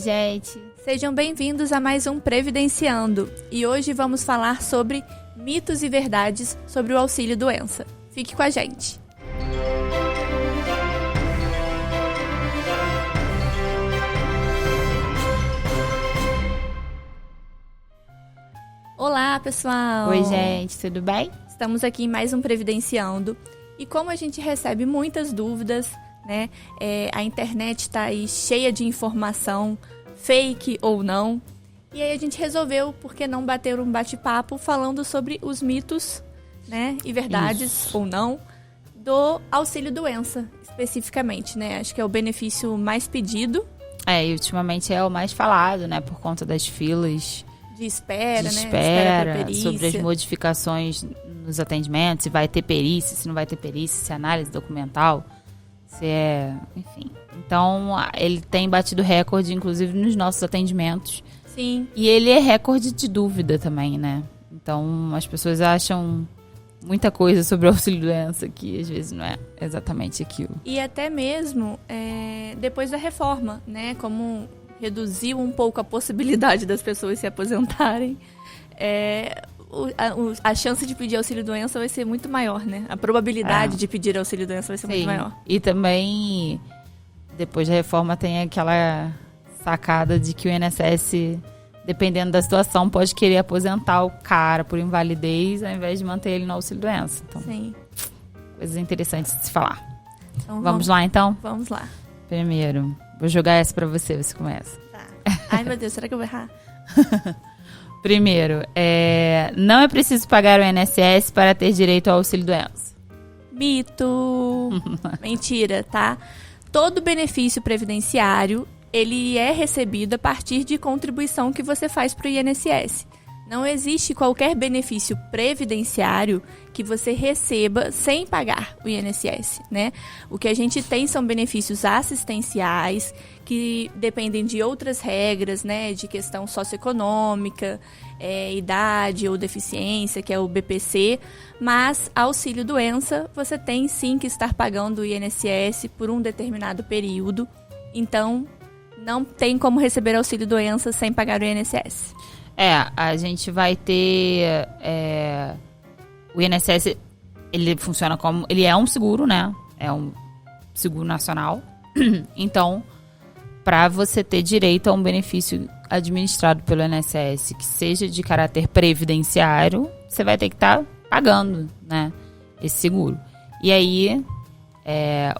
gente! Sejam bem-vindos a mais um Previdenciando. E hoje vamos falar sobre mitos e verdades sobre o auxílio-doença. Fique com a gente! Olá, pessoal! Oi, gente, tudo bem? Estamos aqui em mais um Previdenciando. E como a gente recebe muitas dúvidas, né? A internet está aí cheia de informação, fake ou não. E aí a gente resolveu, por que não bater um bate-papo falando sobre os mitos, né? E verdades ou não do auxílio-doença, especificamente, né? Acho que é o benefício mais pedido. E ultimamente é o mais falado, né? Por conta das filas de espera, né? Espera pra perícia. Sobre as modificações nos atendimentos, se vai ter perícia, se não vai ter perícia, se é análise documental, se é... Enfim. Então, ele tem batido recorde, inclusive, nos nossos atendimentos. Sim. E ele é recorde de dúvida também, né? Então, as pessoas acham muita coisa sobre o auxílio-doença que, às vezes, não é exatamente aquilo. E até mesmo depois da reforma, né? Como reduziu um pouco a possibilidade das pessoas se aposentarem, a chance de pedir auxílio-doença vai ser muito maior, né? A probabilidade de pedir auxílio-doença vai ser muito maior. E também, depois da reforma, tem aquela sacada de que o INSS, dependendo da situação, pode querer aposentar o cara por invalidez ao invés de manter ele no auxílio-doença. Então, sim. Coisas interessantes de se falar. Então, vamos lá, então? Vamos lá. Primeiro, vou jogar essa pra você começa. Tá. Ai, meu Deus, será que eu vou errar? Primeiro, não é preciso pagar o INSS para ter direito ao auxílio-doença. Mito! Mentira, tá? Todo benefício previdenciário, ele é recebido a partir de contribuição que você faz para o INSS. Não existe qualquer benefício previdenciário que você receba sem pagar o INSS, né? O que a gente tem são benefícios assistenciais que dependem de outras regras, né? De questão socioeconômica, idade ou deficiência, que é o BPC. Mas auxílio-doença, você tem sim que estar pagando o INSS por um determinado período. Então, não tem como receber auxílio-doença sem pagar o INSS. A gente vai ter... o INSS, ele funciona como... Ele é um seguro, né? É um seguro nacional. Então, para você ter direito a um benefício administrado pelo INSS, que seja de caráter previdenciário, você vai ter que estar pagando, né? Esse seguro. E aí,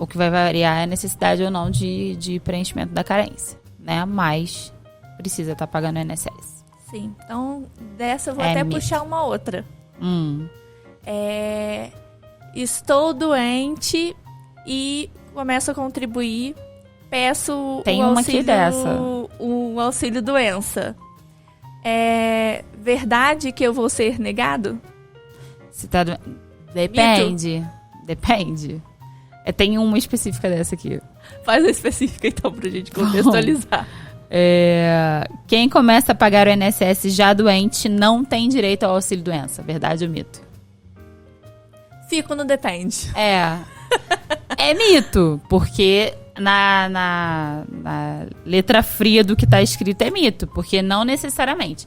o que vai variar é a necessidade ou não de preenchimento da carência, né? Mas precisa estar pagando o INSS. Sim, então dessa eu vou até puxar uma outra. Estou doente e começo a contribuir, peço o auxílio-doença. É verdade que eu vou ser negado? Depende. Tem uma específica dessa aqui. Faz a específica então pra gente contextualizar. Quem começa a pagar o INSS já doente não tem direito ao auxílio-doença. Verdade ou mito? Fico no depende. É mito, porque na letra fria do que está escrito é mito, porque não necessariamente.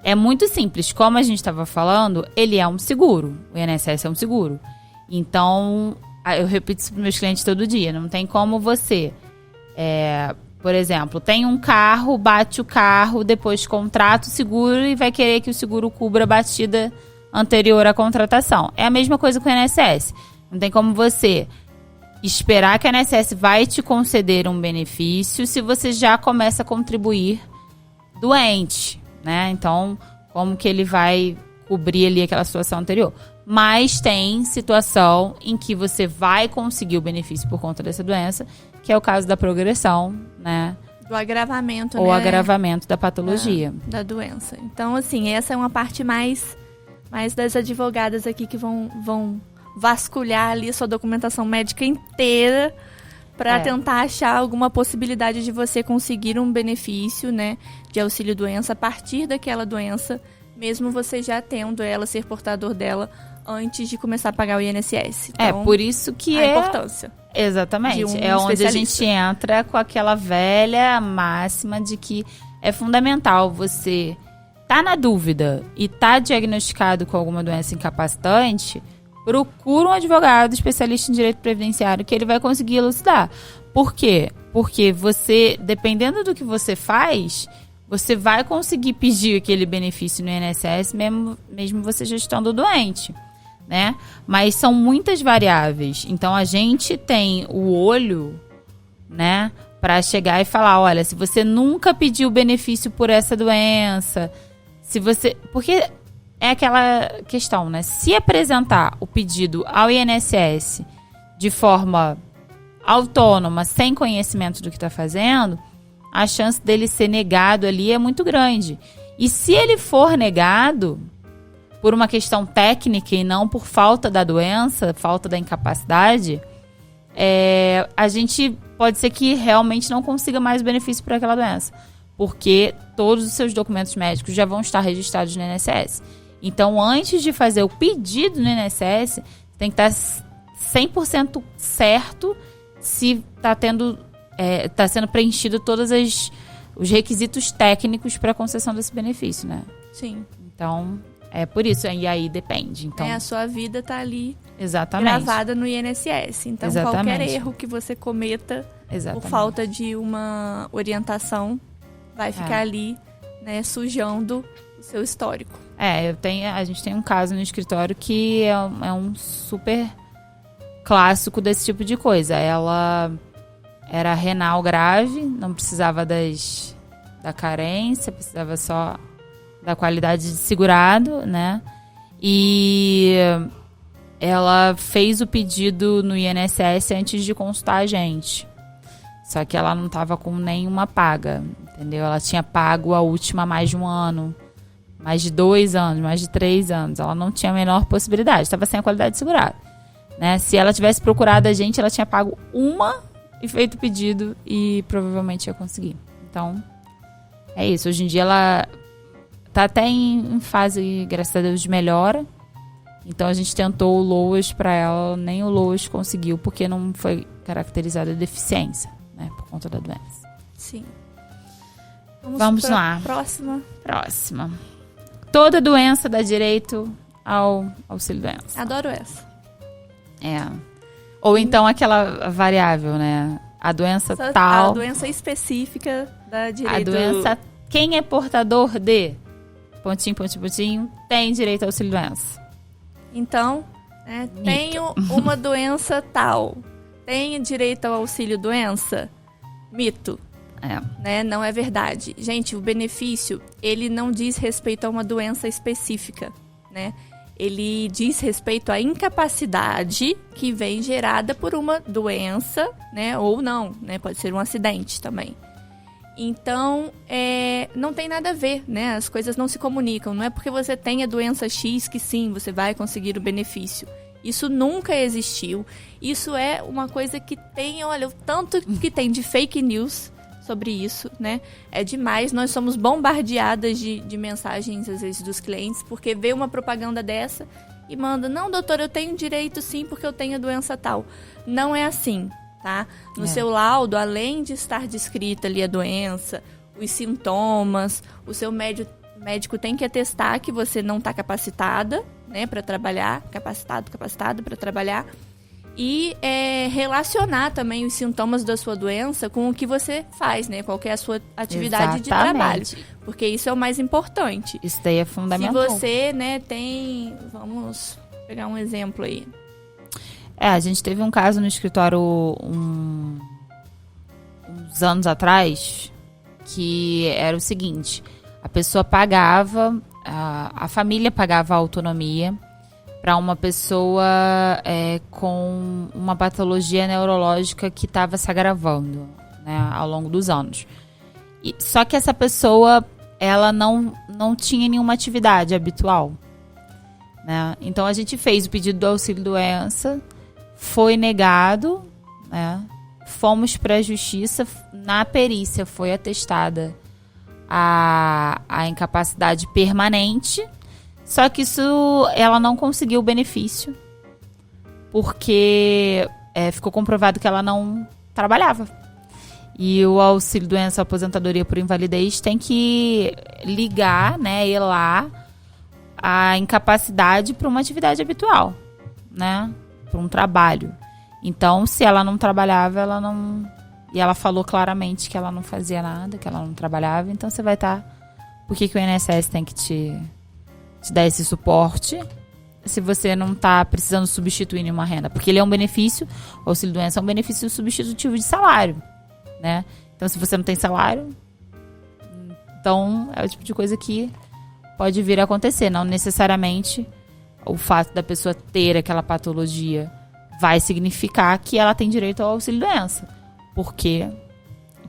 É muito simples. Como a gente estava falando, ele é um seguro. O INSS é um seguro. Então, eu repito isso para meus clientes todo dia. Não tem como você... Por exemplo, tem um carro, bate o carro, depois contrata o seguro e vai querer que o seguro cubra a batida anterior à contratação. É a mesma coisa com o INSS. Não tem como você esperar que a INSS vai te conceder um benefício se você já começa a contribuir doente, né? Então, como que ele vai cobrir ali aquela situação anterior? Mas tem situação em que você vai conseguir o benefício por conta dessa doença, que é o caso da progressão, né? Do agravamento, ou agravamento da patologia. Da doença. Então, assim, essa é uma parte mais das advogadas aqui que vão vasculhar ali a sua documentação médica inteira para tentar achar alguma possibilidade de você conseguir um benefício, né, de auxílio-doença a partir daquela doença, mesmo você já tendo ela, ser portador dela antes de começar a pagar o INSS. Então, por isso que a importância. Exatamente. De um é onde a especialista. gente entra com aquela velha máxima de que é fundamental você tá na dúvida e tá diagnosticado com alguma doença incapacitante, procura um advogado especialista em direito previdenciário que ele vai conseguir elucidar. Por quê? Porque você, dependendo do que você faz, você vai conseguir pedir aquele benefício no INSS mesmo você já estando doente, né? Mas são muitas variáveis. Então, a gente tem o olho, né, para chegar e falar, olha, se você nunca pediu benefício por essa doença, se você... Porque é aquela questão, né? Se apresentar o pedido ao INSS de forma autônoma, sem conhecimento do que está fazendo, a chance dele ser negado ali é muito grande. E se ele for negado por uma questão técnica e não por falta da doença, falta da incapacidade, a gente pode ser que realmente não consiga mais benefício por aquela doença, porque todos os seus documentos médicos já vão estar registrados no INSS. Então, antes de fazer o pedido no INSS, tem que estar 100% certo se está sendo preenchido todos os requisitos técnicos para a concessão desse benefício, né? Sim. Então, é por isso. E aí depende. Então, a sua vida tá ali exatamente. gravada no INSS. Então, Exatamente. qualquer erro que você cometa Exatamente. por falta de uma orientação vai ficar ali, né, sujando o seu histórico. A gente tem um caso no escritório que é um super clássico desse tipo de coisa. Ela era renal grave, não precisava da carência, precisava só da qualidade de segurado, né? E ela fez o pedido no INSS antes de consultar a gente. Só que ela não estava com nenhuma paga, entendeu? Ela tinha pago a última há mais de um ano, mais de 2 anos, mais de 3 anos. Ela não tinha a menor possibilidade, estava sem a qualidade de segurado, né? Se ela tivesse procurado a gente, ela tinha pago uma e feito o pedido e provavelmente ia conseguir. Então, é isso. Hoje em dia ela tá até em fase, graças a Deus, de melhora. Então a gente tentou o LOAS para ela, nem o LOAS conseguiu, porque não foi caracterizada a deficiência, né, por conta da doença. Sim. Vamos lá. Próxima. Toda doença dá direito ao auxílio-doença. Adoro essa. Ou então aquela variável, né? A doença tal. A doença específica dá direito. A doença. Quem é portador de? Pontinho, pontinho, pontinho. Tem direito ao auxílio-doença. Então, tenho uma doença tal. Tem direito ao auxílio-doença? Mito. Né? Não é verdade. Gente, o benefício, ele não diz respeito a uma doença específica, né? Ele diz respeito à incapacidade que vem gerada por uma doença, né? Ou não, né? Pode ser um acidente também. Então, não tem nada a ver, né? As coisas não se comunicam. Não é porque você tem a doença X que sim, você vai conseguir o benefício. Isso nunca existiu. Isso é uma coisa que tem, olha, o tanto que tem de fake news sobre isso, né? É demais. Nós somos bombardeadas de mensagens, às vezes, dos clientes, porque vê uma propaganda dessa e manda, não, doutor, eu tenho direito sim, porque eu tenho a doença tal. Não é assim, tá? No seu laudo, além de estar descrita ali a doença, os sintomas, o seu médico tem que atestar que você não está capacitada, né, para trabalhar, capacitada para trabalhar, e relacionar também os sintomas da sua doença com o que você faz, né? Qual que é a sua atividade de trabalho. Porque isso é o mais importante. Isso daí é fundamental. Se você, né, tem... Vamos pegar um exemplo aí. A gente teve um caso no escritório uns anos atrás, que era o seguinte: a pessoa pagava, a família pagava a autonomia para uma pessoa com uma patologia neurológica que estava se agravando, né, ao longo dos anos. Só que essa pessoa, ela não tinha nenhuma atividade habitual, né? Então a gente fez o pedido do auxílio-doença, foi negado, né? Fomos para a justiça, na perícia foi atestada a incapacidade permanente, Só que ela não conseguiu o benefício, porque ficou comprovado que ela não trabalhava. E o auxílio doença, aposentadoria por invalidez tem que ligar, né, elar a incapacidade para uma atividade habitual, né, para um trabalho. Então, se ela não trabalhava, ela não... E ela falou claramente que ela não fazia nada, que ela não trabalhava. Então, você vai estar... Por que o INSS tem que te dar esse suporte se você não está precisando substituir nenhuma renda? Porque ele é um benefício, o auxílio-doença é um benefício substitutivo de salário, né? Então, se você não tem salário, então é o tipo de coisa que pode vir a acontecer. Não necessariamente o fato da pessoa ter aquela patologia vai significar que ela tem direito ao auxílio-doença, porque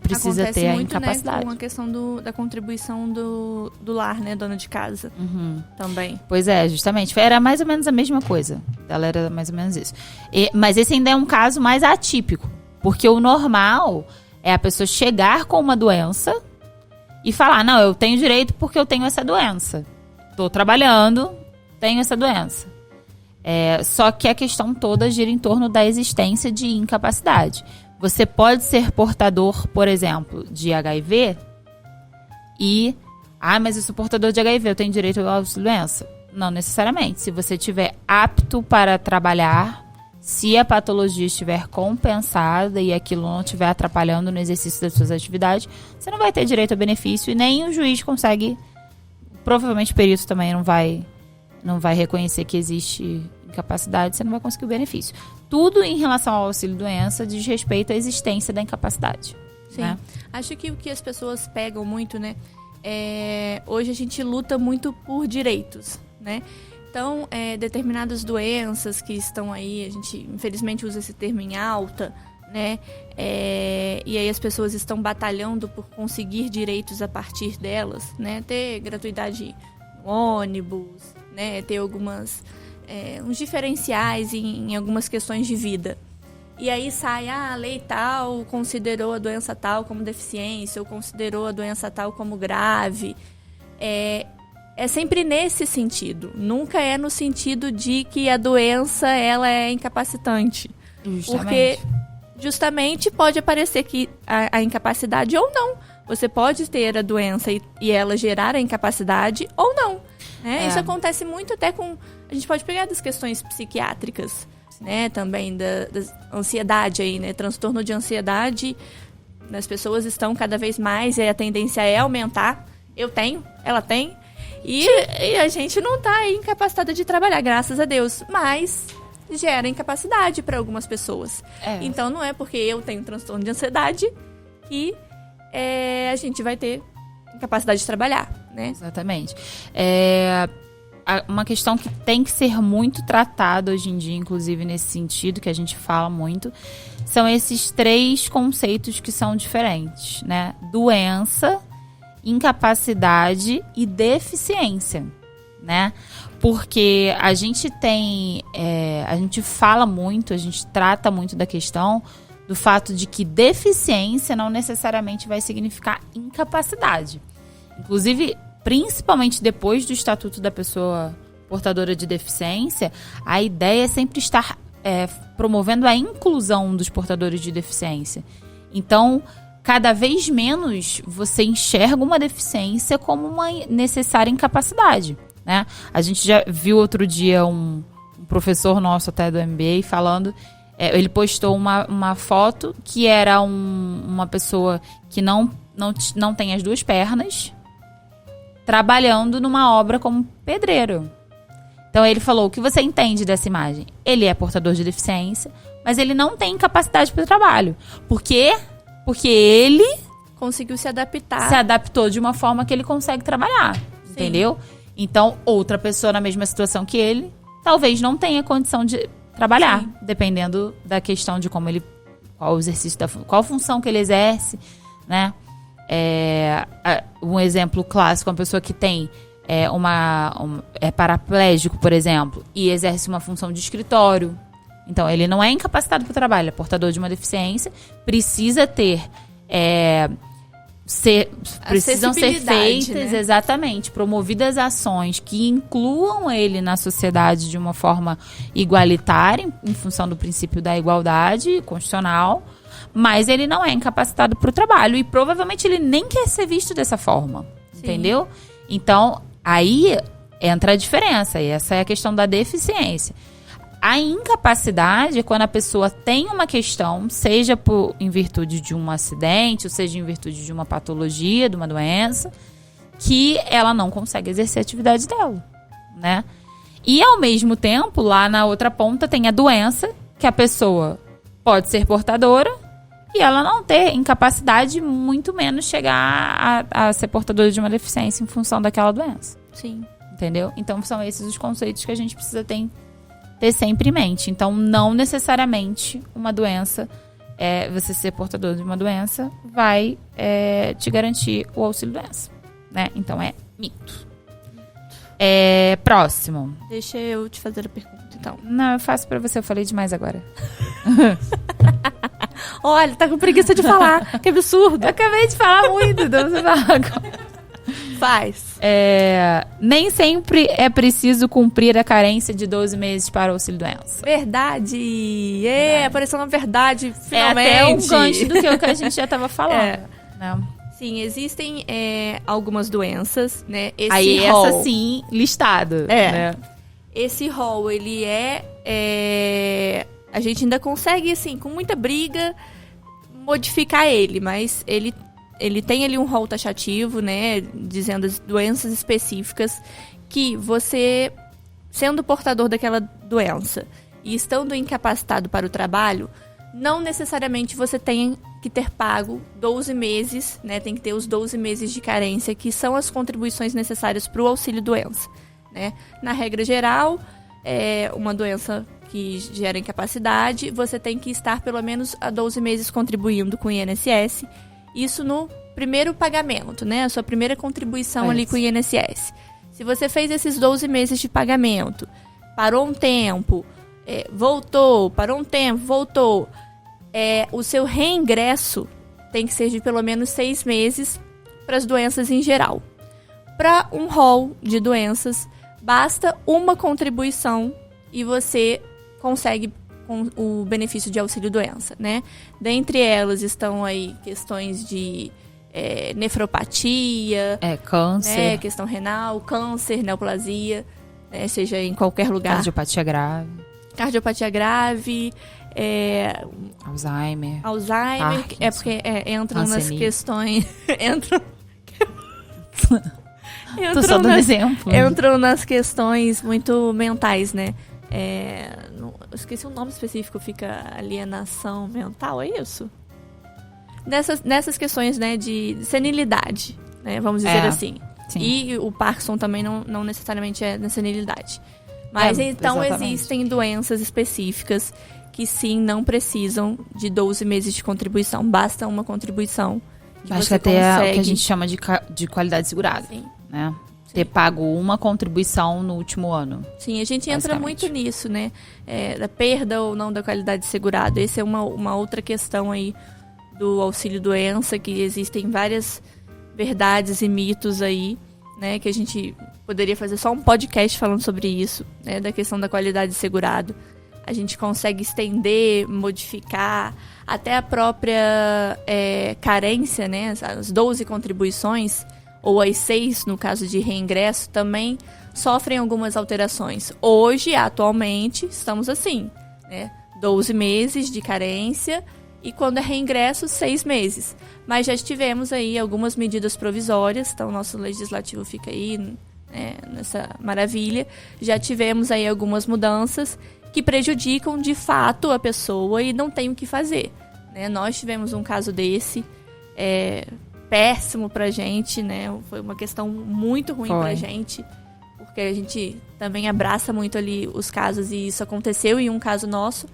precisa acontece ter a muito, incapacidade. Né, com a questão da contribuição do lar, né, dona de casa, também. Pois é, justamente. Era mais ou menos a mesma coisa. Ela era mais ou menos isso. Mas esse ainda é um caso mais atípico, porque o normal é a pessoa chegar com uma doença e falar, não, eu tenho direito porque eu tenho essa doença. Estou trabalhando, tenho essa doença. Só que a questão toda gira em torno da existência de incapacidade. Você pode ser portador, por exemplo, de HIV e... mas eu sou portador de HIV, eu tenho direito à auxílio-doença. Não necessariamente. Se você estiver apto para trabalhar, se a patologia estiver compensada e aquilo não estiver atrapalhando no exercício das suas atividades, você não vai ter direito ao benefício e nem o juiz consegue... Provavelmente o perito também não vai reconhecer que existe incapacidade, você não vai conseguir o benefício. Tudo em relação ao auxílio-doença diz respeito à existência da incapacidade. Sim. Né? Acho que o que as pessoas pegam muito, né? Hoje a gente luta muito por direitos, né? Então, determinadas doenças que estão aí, a gente infelizmente usa esse termo em alta, né? E aí as pessoas estão batalhando por conseguir direitos a partir delas, né? Ter gratuidade no ônibus, né? Ter uns diferenciais em algumas questões de vida. E aí sai, a lei tal considerou a doença tal como deficiência, ou considerou a doença tal como grave. É sempre nesse sentido. Nunca é no sentido de que a doença ela é incapacitante. Justamente. Porque justamente pode aparecer que a incapacidade ou não. Você pode ter a doença e ela gerar a incapacidade ou não. Né? Isso acontece muito até com... A gente pode pegar das questões psiquiátricas, né? Também da ansiedade aí, né? Transtorno de ansiedade, as pessoas estão cada vez mais e a tendência é aumentar. Eu tenho, ela tem. E a gente não está incapacitada de trabalhar, graças a Deus. Mas gera incapacidade para algumas pessoas. Então não é porque eu tenho transtorno de ansiedade que a gente vai ter incapacidade de trabalhar, né? Exatamente. Uma questão que tem que ser muito tratada hoje em dia, inclusive nesse sentido, que a gente fala muito, são esses 3 conceitos que são diferentes, né? Doença, incapacidade e deficiência, né? Porque a gente a gente fala muito, a gente trata muito da questão do fato de que deficiência não necessariamente vai significar incapacidade. Inclusive, principalmente depois do Estatuto da Pessoa Portadora de Deficiência, a ideia é sempre estar promovendo a inclusão dos portadores de deficiência. Então, cada vez menos você enxerga uma deficiência como uma necessária incapacidade, né? A gente já viu outro dia um professor nosso até do MBA falando... ele postou uma foto que era uma pessoa que não tem as 2 pernas, trabalhando numa obra como pedreiro. Então ele falou, o que você entende dessa imagem? Ele é portador de deficiência, mas ele não tem capacidade para o trabalho. Por quê? Porque ele conseguiu se adaptar. Se adaptou de uma forma que ele consegue trabalhar. Sim. Entendeu? Então, outra pessoa na mesma situação que ele, talvez não tenha condição de trabalhar. Sim. Dependendo da questão de como qual o exercício, qual função que ele exerce, né? Um exemplo clássico, uma pessoa que tem é paraplégico, por exemplo, e exerce uma função de escritório. Então, ele não é incapacitado para o trabalho, é portador de uma deficiência, precisa ter precisam ser Acessibilidade, feitas, né? exatamente, promovidas ações que incluam ele na sociedade de uma forma igualitária, em função do princípio da igualdade constitucional, mas ele não é incapacitado para o trabalho e provavelmente ele nem quer ser visto dessa forma, entendeu? Então, aí entra a diferença, e essa é a questão da deficiência. A incapacidade é quando a pessoa tem uma questão, seja em virtude de um acidente, ou seja em virtude de uma patologia, de uma doença, que ela não consegue exercer a atividade dela, né? E, ao mesmo tempo, lá na outra ponta tem a doença, que a pessoa pode ser portadora e ela não ter incapacidade, muito menos chegar a ser portadora de uma deficiência em função daquela doença. Sim. Entendeu? Então, são esses os conceitos que a gente precisa ter sempre em mente. Então, não necessariamente uma doença, você ser portador de uma doença, vai te garantir o auxílio-doença, né? Então, é mito. Próximo. Deixa eu te fazer a pergunta, então. Não, eu faço pra você. Eu falei demais agora. Olha, tá com preguiça de falar. Que absurdo. Eu acabei de falar muito, então você fala agora. Faz. Nem sempre é preciso cumprir a carência de 12 meses para o auxílio-doença. Verdade. Apareceu uma verdade, finalmente. É até um gancho do que a gente já estava falando. Né? Sim, existem algumas doenças, né? Essa sim, listado. Né? Esse rol, ele a gente ainda consegue, assim, com muita briga, modificar ele, mas ele tem ali um rol taxativo, né, dizendo as doenças específicas que você, sendo portador daquela doença e estando incapacitado para o trabalho, não necessariamente você tem que ter pago 12 meses, né, tem que ter os 12 meses de carência, que são as contribuições necessárias para o auxílio-doença, né. Na regra geral, uma doença que gera incapacidade, você tem que estar pelo menos há 12 meses contribuindo com o INSS. Isso no primeiro pagamento, né? A sua primeira contribuição ali com o INSS. Se você fez esses 12 meses de pagamento, parou um tempo, voltou, parou um tempo, voltou, o seu reingresso tem que ser de pelo menos 6 meses para as doenças em geral. Para um rol de doenças, basta uma contribuição e você consegue com o benefício de auxílio-doença, né? Dentre elas estão aí questões de nefropatia, câncer, né? Questão renal, câncer, neoplasia, né? Seja em qualquer lugar. Cardiopatia grave, Alzheimer, Parkinson, porque entram nas questões... Tô só dando exemplo. Entram nas questões muito mentais, né? Eu esqueci o nome específico, fica alienação mental, é isso? Nessas questões, né, de senilidade, né, vamos dizer assim. Sim. E o Parkinson também não necessariamente é na senilidade. Mas então exatamente. Existem doenças específicas que sim, não precisam de 12 meses de contribuição. Basta uma contribuição que acho você que até consegue. É o que a gente chama de qualidade segurada. Sim. Né? Ter pago uma contribuição no último ano. Sim, a gente entra muito nisso, né? Da perda ou não da qualidade segurada. Essa é uma outra questão aí do auxílio-doença, que existem várias verdades e mitos aí, né? Que a gente poderia fazer só um podcast falando sobre isso, né? Da questão da qualidade segurada. A gente consegue estender, modificar, até a própria carência, né? As 12 contribuições, ou as 6, no caso de reingresso, também sofrem algumas alterações. Hoje, atualmente, estamos assim, né? 12 meses de carência e quando é reingresso, 6 meses. Mas já tivemos aí algumas medidas provisórias, então o nosso legislativo fica aí, né, nessa maravilha. Já tivemos aí algumas mudanças que prejudicam de fato a pessoa e não tem o que fazer, né? Nós tivemos um caso desse, péssimo pra gente, né? Foi uma questão muito ruim pra gente, porque a gente também abraça muito ali os casos, e isso aconteceu em um caso nosso,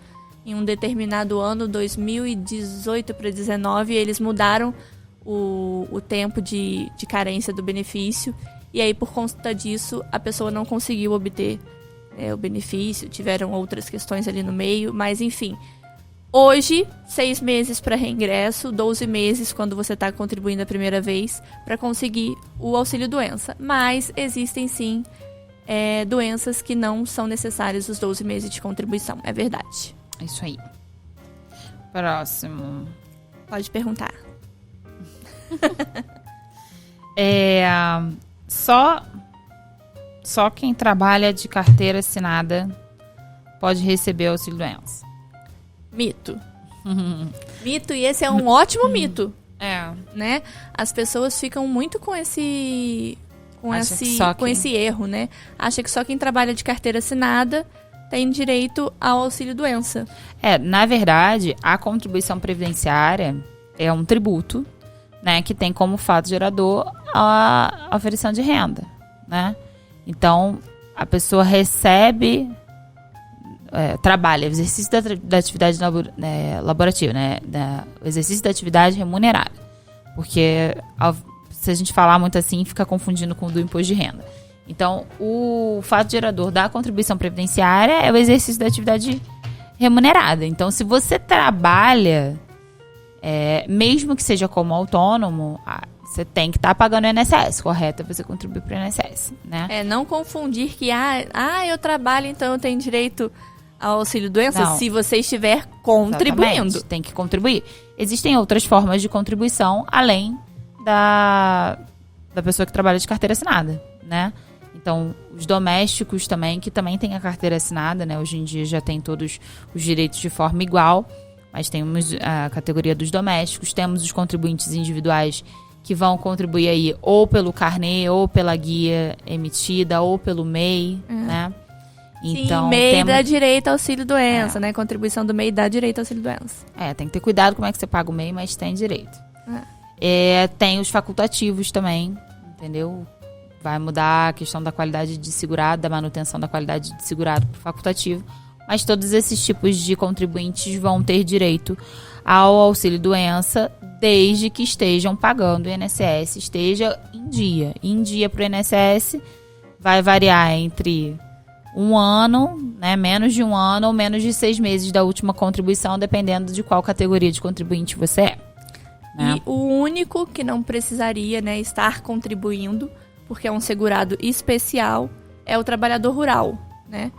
em um determinado ano, 2018 para 2019, eles mudaram o tempo de carência do benefício, e aí por conta disso a pessoa não conseguiu obter o benefício, tiveram outras questões ali no meio, mas enfim, Hoje, 6 meses para reingresso, 12 meses quando você está contribuindo a primeira vez para conseguir o auxílio-doença. Mas existem sim doenças que não são necessárias os 12 meses de contribuição, é verdade. É isso aí. Próximo. Pode perguntar. Só quem trabalha de carteira assinada pode receber auxílio-doença. Mito. Mito, e esse é um ótimo mito. Né? As pessoas ficam muito com esse erro, né? Acha que só quem trabalha de carteira assinada tem direito ao auxílio-doença. Na verdade, a contribuição previdenciária é um tributo, né, que tem como fato gerador a aferição de renda, né? Então, a pessoa recebe, trabalha, exercício da atividade laborativa, né? O exercício da atividade remunerada. Porque se a gente falar muito assim, fica confundindo com o do imposto de renda. Então, o fato gerador da contribuição previdenciária é o exercício da atividade remunerada. Então, se você trabalha, mesmo que seja como autônomo, você tem que estar pagando o INSS, correto? Você contribuir para o INSS, né? Não confundir que, eu trabalho, então eu tenho direito ao auxílio-doença se você estiver contribuindo. Exatamente, tem que contribuir. Existem outras formas de contribuição, além da pessoa que trabalha de carteira assinada, né? Então, os domésticos também, que também têm a carteira assinada, né? Hoje em dia já tem todos os direitos de forma igual, mas temos a categoria dos domésticos, temos os contribuintes individuais que vão contribuir aí ou pelo carnê, ou pela guia emitida, ou pelo MEI, né? Então, sim, MEI dá direito ao auxílio-doença, né? Contribuição do MEI dá direito ao auxílio-doença. Tem que ter cuidado como é que você paga o MEI, mas tem direito. Tem os facultativos também, entendeu? Vai mudar a questão da qualidade de segurado, da manutenção da qualidade de segurado para o facultativo. Mas todos esses tipos de contribuintes vão ter direito ao auxílio-doença desde que estejam pagando o INSS, esteja em dia. Em dia para o INSS vai variar entre um ano, né, menos de um ano ou menos de 6 meses da última contribuição, dependendo de qual categoria de contribuinte você é. Né? E o único que não precisaria, né, estar contribuindo, porque é um segurado especial, é o trabalhador rural, né?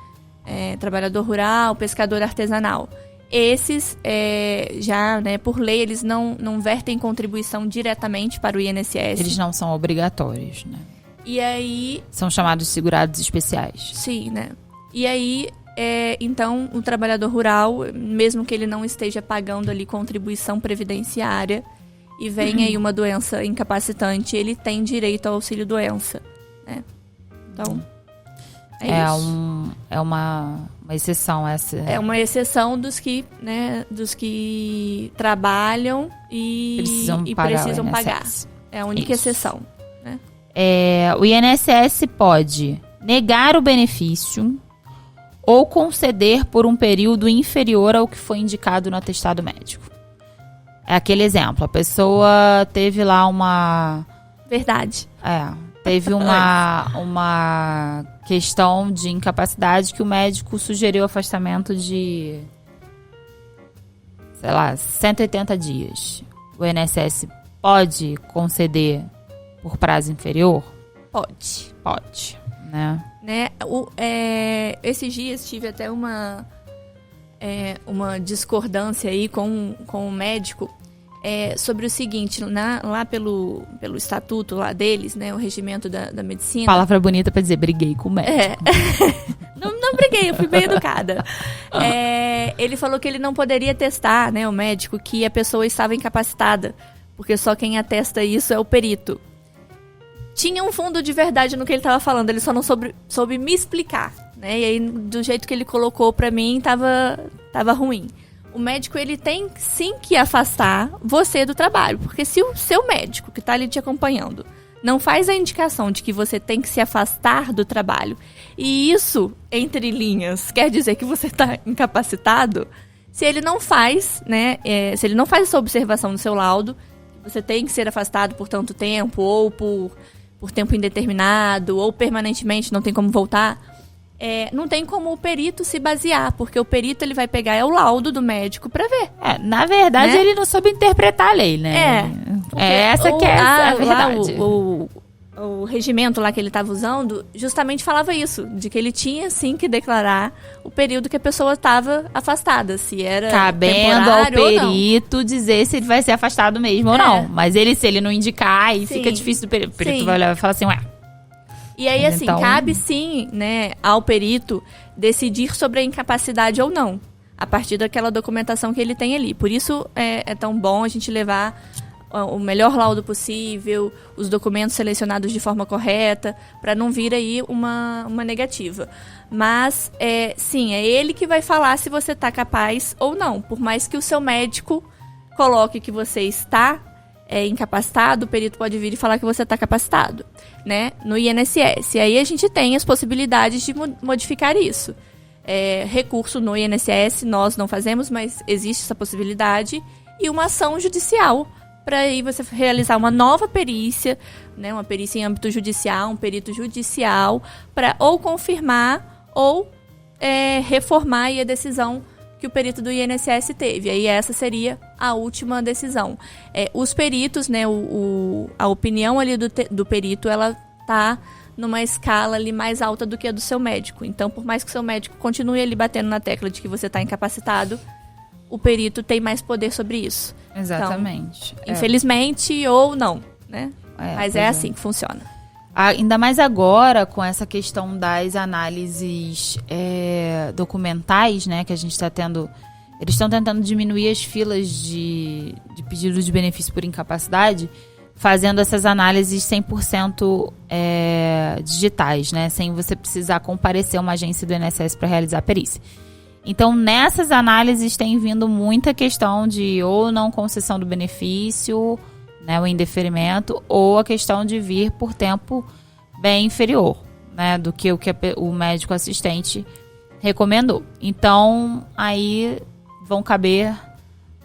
Trabalhador rural, pescador artesanal. Esses, já, né, por lei, eles não vertem contribuição diretamente para o INSS. Eles não são obrigatórios, né? E aí... São chamados de segurados especiais. Sim, né? E aí, então, o trabalhador rural, mesmo que ele não esteja pagando ali contribuição previdenciária, e vem aí uma doença incapacitante, ele tem direito ao auxílio-doença, né? Então... É uma exceção essa. É uma exceção dos que trabalham e precisam pagar. É a única exceção. Né? O INSS pode negar o benefício ou conceder por um período inferior ao que foi indicado no atestado médico. É aquele exemplo, a pessoa teve lá uma... Verdade. Teve uma questão de incapacidade que o médico sugeriu afastamento de, 180 dias. O INSS pode conceder por prazo inferior? Pode. Né? Esses dias tive até uma discordância aí com o médico, sobre o seguinte, lá pelo estatuto lá deles, né, o regimento da medicina... Palavra bonita pra dizer, briguei com o médico. Não briguei, eu fui bem educada. Ele falou que ele não poderia testar, né, o médico, que a pessoa estava incapacitada, porque só quem atesta isso é o perito. Tinha um fundo de verdade no que ele estava falando, ele só não soube me explicar, né, e aí do jeito que ele colocou pra mim, tava ruim. O médico, ele tem sim que afastar você do trabalho. Porque se o seu médico, que está ali te acompanhando, não faz a indicação de que você tem que se afastar do trabalho, e isso, entre linhas, quer dizer que você está incapacitado, se ele não faz, né, se ele não faz essa observação no seu laudo, você tem que ser afastado por tanto tempo, ou por tempo indeterminado, ou permanentemente, não tem como voltar, não tem como o perito se basear, porque o perito ele vai pegar o laudo do médico para ver. Na verdade, ele não soube interpretar a lei, né? Essa que é a verdade. O regimento lá que ele estava usando justamente falava isso, de que ele tinha sim que declarar o período que a pessoa estava afastada, se era cabendo ao perito dizer se ele vai ser afastado mesmo ou não. Mas se ele não indicar, aí fica difícil do perito. O perito vai olhar e falar assim, E aí, assim, cabe sim, né, ao perito decidir sobre a incapacidade ou não, a partir daquela documentação que ele tem ali. Por isso é tão bom a gente levar o melhor laudo possível, os documentos selecionados de forma correta, para não vir aí uma negativa. Mas, sim, é ele que vai falar se você está capaz ou não. Por mais que o seu médico coloque que você está incapacitado, o perito pode vir e falar que você está capacitado, né, no INSS. E aí a gente tem as possibilidades de modificar isso. Recurso no INSS nós não fazemos, mas existe essa possibilidade. E uma ação judicial, para aí você realizar uma nova perícia, né, uma perícia em âmbito judicial, um perito judicial, para ou confirmar ou reformar aí a decisão que o perito do INSS teve. Aí essa seria a última decisão. Os peritos, né, a opinião ali do perito, ela tá numa escala ali mais alta do que a do seu médico. Então, por mais que o seu médico continue ali batendo na tecla de que você está incapacitado, o perito tem mais poder sobre isso. Exatamente. Então, infelizmente ou não, né? Mas é assim que funciona. Ainda mais agora, com essa questão das análises documentais, né, que a gente está tendo. Eles estão tentando diminuir as filas de pedidos de benefício por incapacidade, fazendo essas análises 100% digitais, né, sem você precisar comparecer a uma agência do INSS para realizar a perícia. Então, nessas análises tem vindo muita questão de ou não concessão do benefício, né, o indeferimento, ou a questão de vir por tempo bem inferior, né, do que o médico assistente recomendou. Então, aí vão caber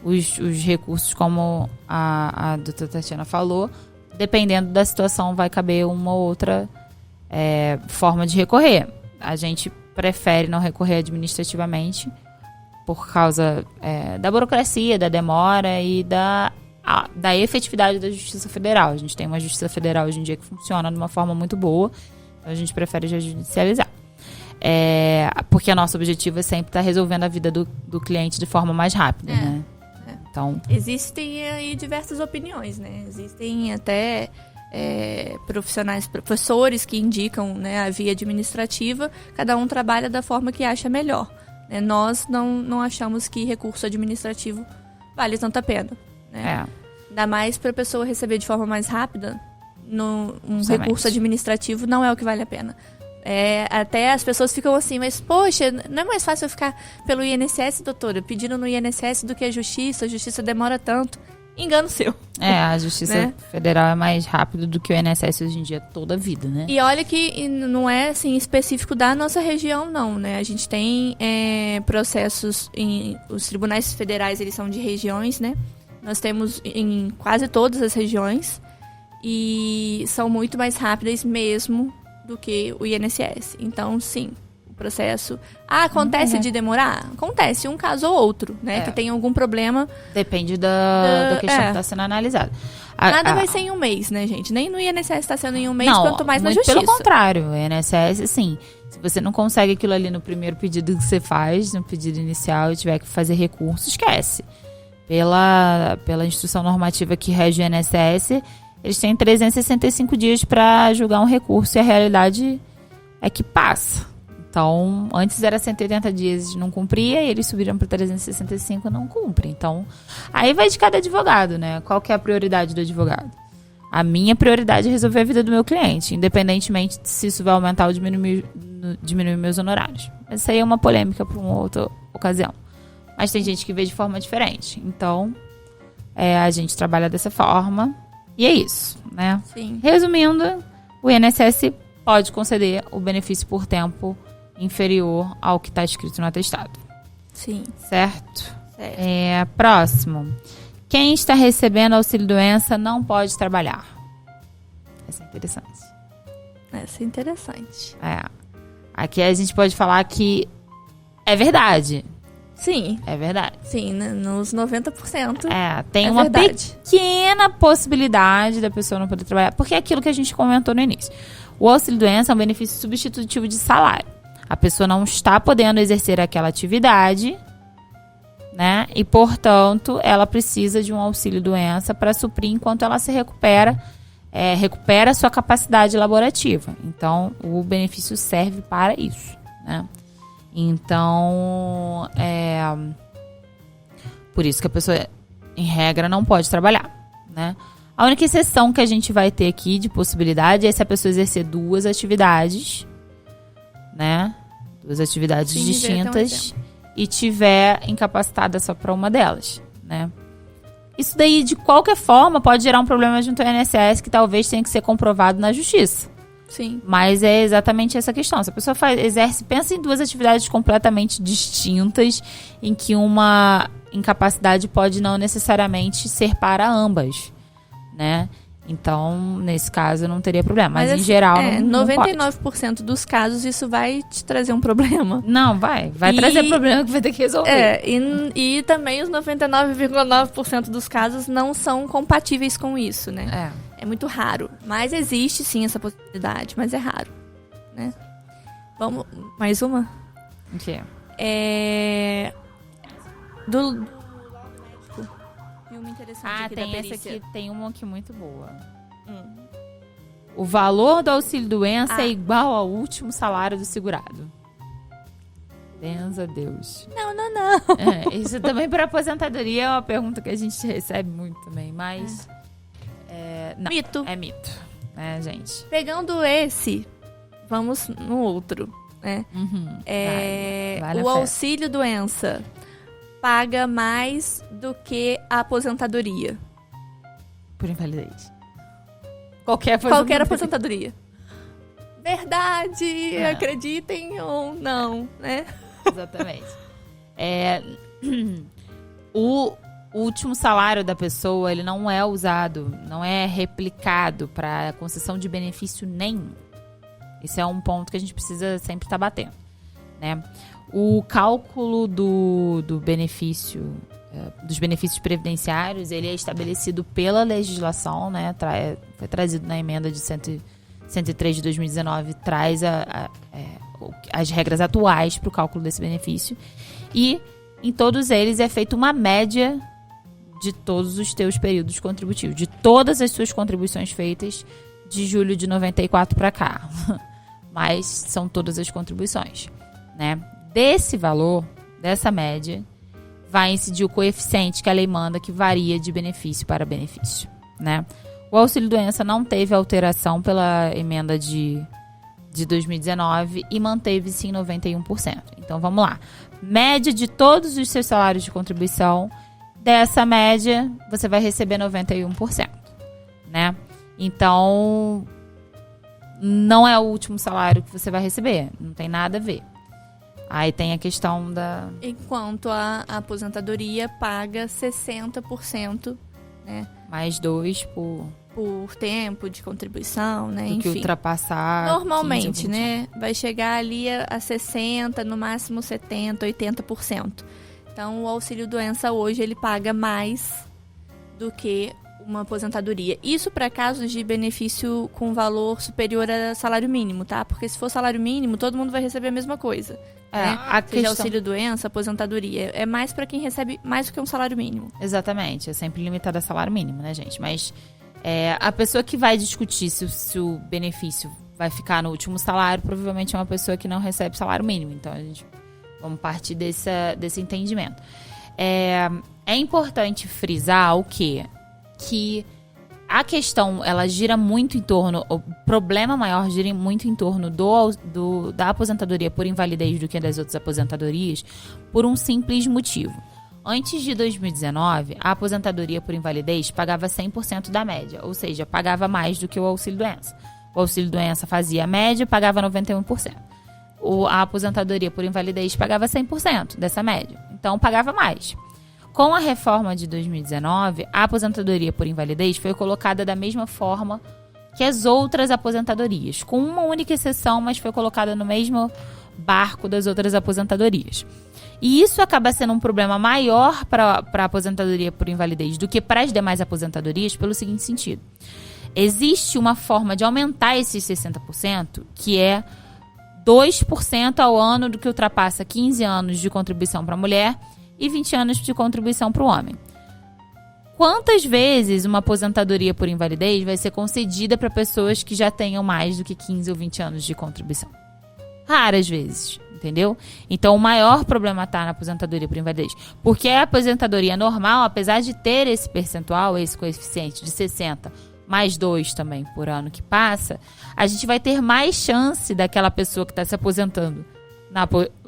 os recursos, como a doutora Tatiana falou, dependendo da situação, vai caber uma ou outra forma de recorrer. A gente prefere não recorrer administrativamente por causa da burocracia, da demora e da efetividade da Justiça Federal. A gente tem uma Justiça Federal hoje em dia que funciona de uma forma muito boa, então a gente prefere já judicializar. Porque o nosso objetivo é sempre estar resolvendo a vida do cliente de forma mais rápida, né? Então, existem aí diversas opiniões, né? Existem até professores que indicam, né, a via administrativa. Cada um trabalha da forma que acha melhor, né? Nós não achamos que recurso administrativo vale tanto a pena, né? Ainda mais para a pessoa receber de forma mais rápida, um recurso administrativo não é o que vale a pena. Até as pessoas ficam assim, mas poxa, não é mais fácil eu ficar pelo INSS, doutora, pedindo no INSS do que a Justiça demora tanto. Engano seu. A Justiça Federal é mais rápido do que o INSS hoje em dia, toda a vida, né? E olha que não é assim específico da nossa região, não, né? A gente tem processos os tribunais federais, eles são de regiões, né? Nós temos em quase todas as regiões e são muito mais rápidas mesmo do que o INSS. Então, sim, o processo... acontece de demorar? Acontece, um caso ou outro, né? Que tem algum problema. Depende da questão que está sendo analisada. Nada vai ser em um mês, né, gente? Nem no INSS está sendo em um mês, quanto mais na Justiça. Pelo contrário, o INSS, sim. Se você não consegue aquilo ali no primeiro pedido que você faz, no pedido inicial, e tiver que fazer recurso, esquece. Pela instrução normativa que rege o INSS, eles têm 365 dias para julgar um recurso e a realidade é que passa. Então, antes era 180 dias e não cumpria, e eles subiram para 365 e não cumpre. Então, aí vai de cada advogado, né? Qual que é a prioridade do advogado? A minha prioridade é resolver a vida do meu cliente, independentemente de se isso vai aumentar ou diminuir meus honorários. Mas isso aí é uma polêmica para uma outra ocasião. Mas tem gente que vê de forma diferente. Então, a gente trabalha dessa forma. E é isso, né? Sim. Resumindo, o INSS pode conceder o benefício por tempo inferior ao que está escrito no atestado. Sim. Certo? Próximo. Quem está recebendo auxílio-doença não pode trabalhar. Essa é interessante. Essa é interessante. Aqui a gente pode falar que é verdade. Sim. É verdade. Sim, nos 90%. Tem uma pequena possibilidade da pessoa não poder trabalhar. Porque é aquilo que a gente comentou no início. O auxílio-doença é um benefício substitutivo de salário. A pessoa não está podendo exercer aquela atividade, né? E, portanto, ela precisa de um auxílio-doença para suprir enquanto ela se recupera a sua capacidade laborativa. Então, o benefício serve para isso, né? Então, por isso que a pessoa, em regra, não pode trabalhar, né? A única exceção que a gente vai ter aqui de possibilidade é se a pessoa exercer duas atividades, né? Duas atividades distintas e tiver incapacitada só para uma delas, né? Isso daí, de qualquer forma, pode gerar um problema junto ao INSS que talvez tenha que ser comprovado na justiça. Sim. Mas é exatamente essa questão. Se a pessoa pensa em duas atividades completamente distintas, em que uma incapacidade pode não necessariamente ser para ambas, né? Então, nesse caso, não teria problema. Mas em geral, não 99% dos casos, isso vai te trazer um problema. Não, vai trazer problema que vai ter que resolver. E também os 99,9% dos casos não são compatíveis com isso, né? É muito raro. Mas existe, sim, essa possibilidade. Mas é raro, né? Vamos... Mais uma? O quê? Filme interessante aqui tem da essa perícia. aqui. Tem uma aqui muito boa. O valor do auxílio-doença é igual ao último salário do segurado. Benza a Deus. Não. Isso também para aposentadoria é uma pergunta que a gente recebe muito também. Mas... não, mito. É mito, né, gente? Pegando esse, vamos no outro, né? Vale o auxílio-doença paga mais do que a aposentadoria. Por invalidez. Qualquer aposentadoria. Verdade, acreditem ou não, né? Exatamente. O último salário da pessoa, ele não é usado, não é replicado para concessão de benefício nenhum. Esse é um ponto que a gente precisa sempre estar batendo, né? O cálculo do benefício, dos benefícios previdenciários, ele é estabelecido pela legislação, né? Foi trazido na emenda de 103 de 2019, traz as regras atuais para o cálculo desse benefício. E em todos eles é feita uma média de todos os teus períodos contributivos, de todas as suas contribuições feitas de julho de 94 para cá. Mas são todas as contribuições, né? Desse valor, dessa média, vai incidir o coeficiente que a lei manda, que varia de benefício para benefício, né? O auxílio-doença não teve alteração pela emenda de 2019 e manteve-se em 91%. Então, vamos lá. Média de todos os seus salários de contribuição, dessa média, você vai receber 91%, né? Então, não é o último salário que você vai receber. Não tem nada a ver. Aí tem a questão da... Enquanto a aposentadoria paga 60%, né? Mais 2 por tempo de contribuição, né? Do que ultrapassar... Normalmente, 15, né? Vai chegar ali a 60%, no máximo 70%, 80%. Então, o auxílio-doença hoje, ele paga mais do que uma aposentadoria. Isso para casos de benefício com valor superior a salário mínimo, tá? Porque se for salário mínimo, todo mundo vai receber a mesma coisa. Né? Seja auxílio-doença, apoentadoria. É mais para quem recebe mais do que um salário mínimo. Exatamente. É sempre limitado a salário mínimo, né, gente? Mas a pessoa que vai discutir se o benefício vai ficar no último salário, provavelmente é uma pessoa que não recebe salário mínimo. Então, vamos partir desse entendimento. É importante frisar o quê? Que a questão, ela gira muito em torno, o problema maior gira muito em torno da aposentadoria por invalidez do que das outras aposentadorias, por um simples motivo. Antes de 2019, a aposentadoria por invalidez pagava 100% da média, ou seja, pagava mais do que o auxílio-doença. O auxílio-doença fazia a média e pagava 91%. A aposentadoria por invalidez pagava 100% dessa média, então pagava mais. Com a reforma de 2019, a aposentadoria por invalidez foi colocada da mesma forma que as outras aposentadorias, com uma única exceção, mas foi colocada no mesmo barco das outras aposentadorias. E isso acaba sendo um problema maior para a aposentadoria por invalidez do que para as demais aposentadorias pelo seguinte sentido. Existe uma forma de aumentar esses 60%, que é 2% ao ano do que ultrapassa 15 anos de contribuição para a mulher e 20 anos de contribuição para o homem. Quantas vezes uma aposentadoria por invalidez vai ser concedida para pessoas que já tenham mais do que 15 ou 20 anos de contribuição? Raras vezes, entendeu? Então, o maior problema está na aposentadoria por invalidez. Porque a aposentadoria normal, apesar de ter esse percentual, esse coeficiente de 60, mais 2 também por ano que passa, a gente vai ter mais chance daquela pessoa que está se aposentando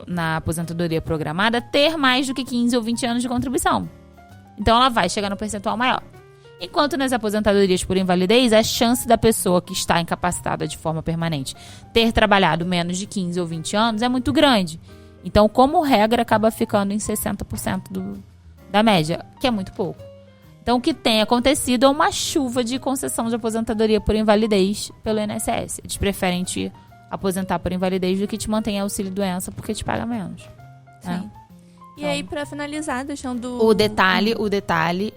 na aposentadoria programada ter mais do que 15 ou 20 anos de contribuição. Então, ela vai chegar no percentual maior. Enquanto nas aposentadorias por invalidez, a chance da pessoa que está incapacitada de forma permanente ter trabalhado menos de 15 ou 20 anos é muito grande. Então, como regra, acaba ficando em 60% da média, que é muito pouco. Então, o que tem acontecido é uma chuva de concessão de aposentadoria por invalidez pelo INSS. Eles preferem te aposentar por invalidez do que te manter em auxílio-doença porque te paga menos. Sim. Né? E aí, pra finalizar, deixando... O detalhe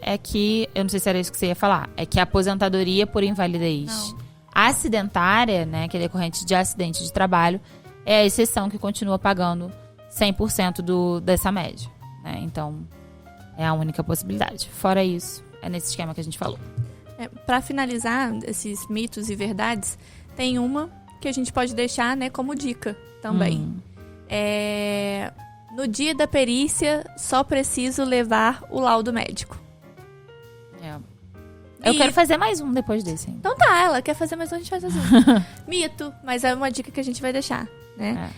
é que, eu não sei se era isso que você ia falar, é que a aposentadoria por invalidez acidentária, né, que é decorrente de acidente de trabalho, é a exceção que continua pagando 100% dessa média. Né? Então, é a única possibilidade. Fora isso, é nesse esquema que a gente falou. Pra finalizar esses mitos e verdades, tem uma que a gente pode deixar, né, como dica também. No dia da perícia, só preciso levar o laudo médico. Eu quero fazer mais um depois desse. Hein? Então tá, ela quer fazer mais um, a gente faz assim. Mito, mas é uma dica que a gente vai deixar, né?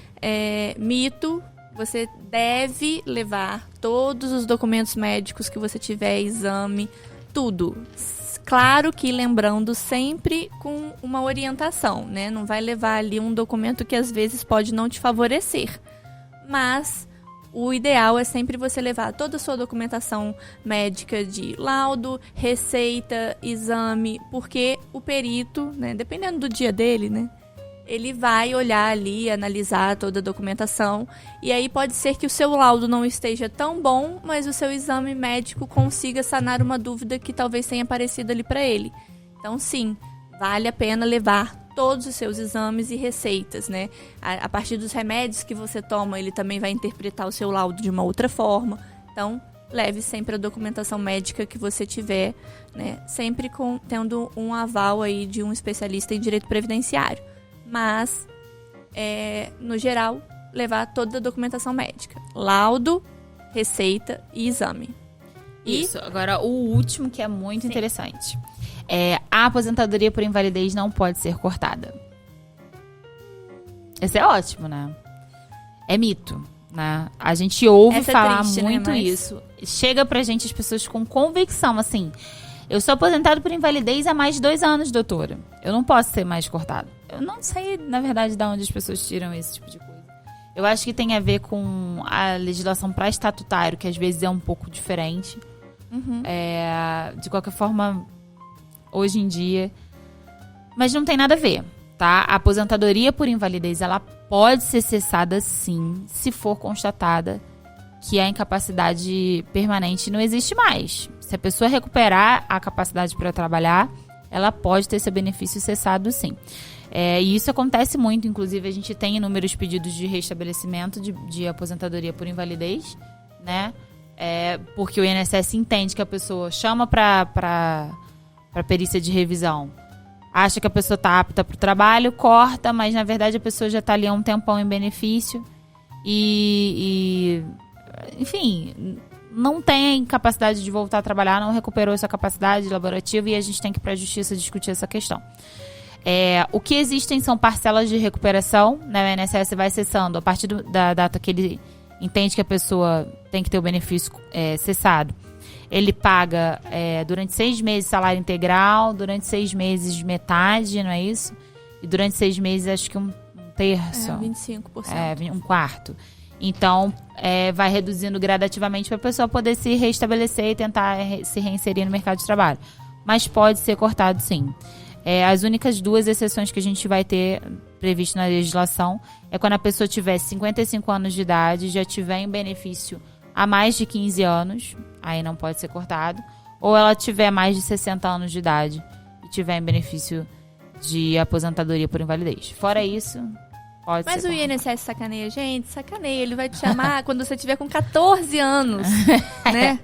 Mito, você deve levar todos os documentos médicos que você tiver, exame, tudo. Claro que lembrando sempre com uma orientação, né? Não vai levar ali um documento que às vezes pode não te favorecer. Mas o ideal é sempre você levar toda a sua documentação médica de laudo, receita, exame, porque o perito, né, dependendo do dia dele, né, ele vai olhar ali, analisar toda a documentação, e aí pode ser que o seu laudo não esteja tão bom, mas o seu exame médico consiga sanar uma dúvida que talvez tenha aparecido ali para ele. Então, sim, vale a pena levar todos os seus exames e receitas, né? A partir dos remédios que você toma, ele também vai interpretar o seu laudo de uma outra forma. Então, leve sempre a documentação médica que você tiver, né? Sempre tendo um aval aí de um especialista em direito previdenciário. Mas, no geral, levar toda a documentação médica. Laudo, receita e exame. Isso. Agora, o último que é muito interessante. A aposentadoria por invalidez não pode ser cortada. Esse é ótimo, né? É mito, né? A gente ouve falar triste, muito, né? Isso. Chega pra gente as pessoas com convicção, assim... Eu sou aposentado por invalidez há mais de 2 anos, doutora. Eu não posso ser mais cortado. Eu não sei, na verdade, de onde as pessoas tiram esse tipo de coisa. Eu acho que tem a ver com a legislação para estatutário, que às vezes é um pouco diferente. De qualquer forma, hoje em dia... Mas não tem nada a ver, tá? A aposentadoria por invalidez, ela pode ser cessada, sim, se for constatada que a incapacidade permanente não existe mais. Se a pessoa recuperar a capacidade para trabalhar, ela pode ter seu benefício cessado, sim. E isso acontece muito, inclusive a gente tem inúmeros pedidos de restabelecimento de aposentadoria por invalidez, né? Porque o INSS entende que a pessoa chama para perícia de revisão, acha que a pessoa está apta para o trabalho, corta, mas na verdade a pessoa já está ali há um tempão em benefício enfim, não tem capacidade de voltar a trabalhar, não recuperou essa capacidade laborativa e a gente tem que ir para a justiça discutir essa questão. O que existem são parcelas de recuperação, né? O INSS vai cessando a partir da data que ele entende que a pessoa tem que ter o benefício cessado. Ele paga durante 6 meses salário integral, durante 6 meses metade, não é isso? E durante 6 meses acho que um terço. 25%. Um quarto. Então, vai reduzindo gradativamente para a pessoa poder se restabelecer e tentar se reinserir no mercado de trabalho. Mas pode ser cortado, sim. As únicas 2 exceções que a gente vai ter previsto na legislação é quando a pessoa tiver 55 anos de idade, já tiver em benefício há mais de 15 anos, aí não pode ser cortado, ou ela tiver mais de 60 anos de idade e tiver em benefício de aposentadoria por invalidez. Fora isso, pode Mas ser o cortado. INSS sacaneia, gente, sacaneia. Ele vai te chamar quando você tiver com 14 anos, né?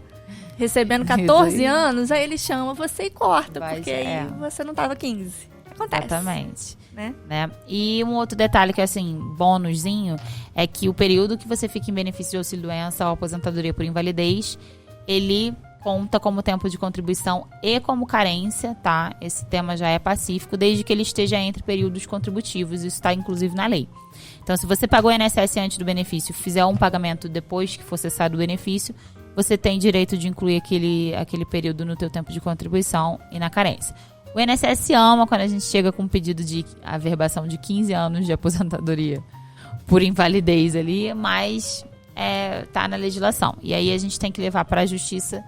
Recebendo 14 anos, aí ele chama você e corta, porque aí você não tava 15. Acontece. Exatamente. Né? E um outro detalhe que é assim, bônusinho, é que o período que você fica em benefício de auxílio-doença ou aposentadoria por invalidez, ele conta como tempo de contribuição e como carência, tá? Esse tema já é pacífico, desde que ele esteja entre períodos contributivos. Isso está inclusive na lei. Então, se você pagou o INSS antes do benefício, fizer um pagamento depois que for cessado o benefício, você tem direito de incluir aquele período no teu tempo de contribuição e na carência. O INSS ama quando a gente chega com um pedido de averbação de 15 anos de aposentadoria por invalidez ali, mas tá na legislação. E aí a gente tem que levar para a justiça.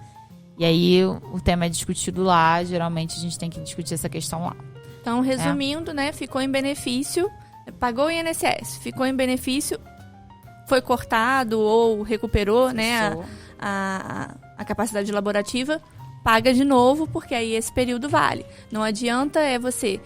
E aí o tema é discutido lá. Geralmente a gente tem que discutir essa questão lá. Então, resumindo, né? Ficou em benefício, pagou o INSS, ficou em benefício, foi cortado ou recuperou, né? A capacidade laborativa, paga de novo, porque aí esse período vale. Não adianta você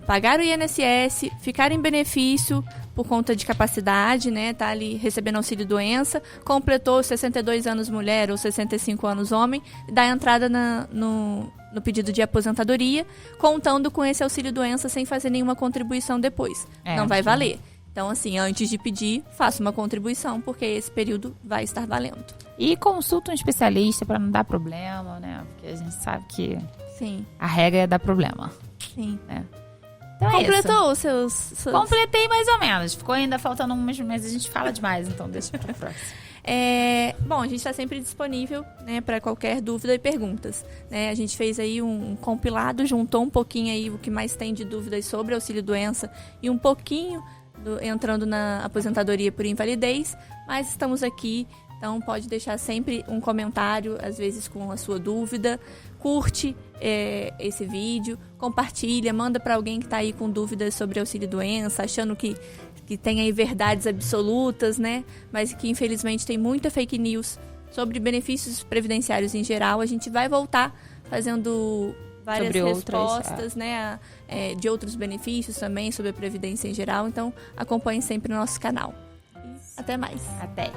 pagar o INSS, ficar em benefício por conta de capacidade, né? Tá ali recebendo auxílio-doença, completou 62 anos mulher ou 65 anos homem, dá entrada no pedido de aposentadoria, contando com esse auxílio-doença sem fazer nenhuma contribuição depois. Não vai valer. Então, assim, antes de pedir, faça uma contribuição, porque esse período vai estar valendo. E consulta um especialista para não dar problema, né? Porque a gente sabe que Sim. a regra é dar problema. Sim. Né? Então Completou os seus... Completei mais ou menos. Ficou ainda faltando umas, mas a gente fala demais, então deixa para o próximo. Bom, a gente está sempre disponível, né, para qualquer dúvida e perguntas. Né? A gente fez aí um compilado, juntou um pouquinho aí o que mais tem de dúvidas sobre auxílio-doença e um pouquinho entrando na aposentadoria por invalidez, mas estamos aqui, então pode deixar sempre um comentário, às vezes com a sua dúvida, curte esse vídeo, compartilha, manda para alguém que está aí com dúvidas sobre auxílio-doença, achando que tem aí verdades absolutas, né? Mas que infelizmente tem muita fake news sobre benefícios previdenciários em geral. A gente vai voltar fazendo várias sobre respostas, né? De outros benefícios também sobre a previdência em geral. Então, acompanhe sempre o nosso canal. Até mais. Até.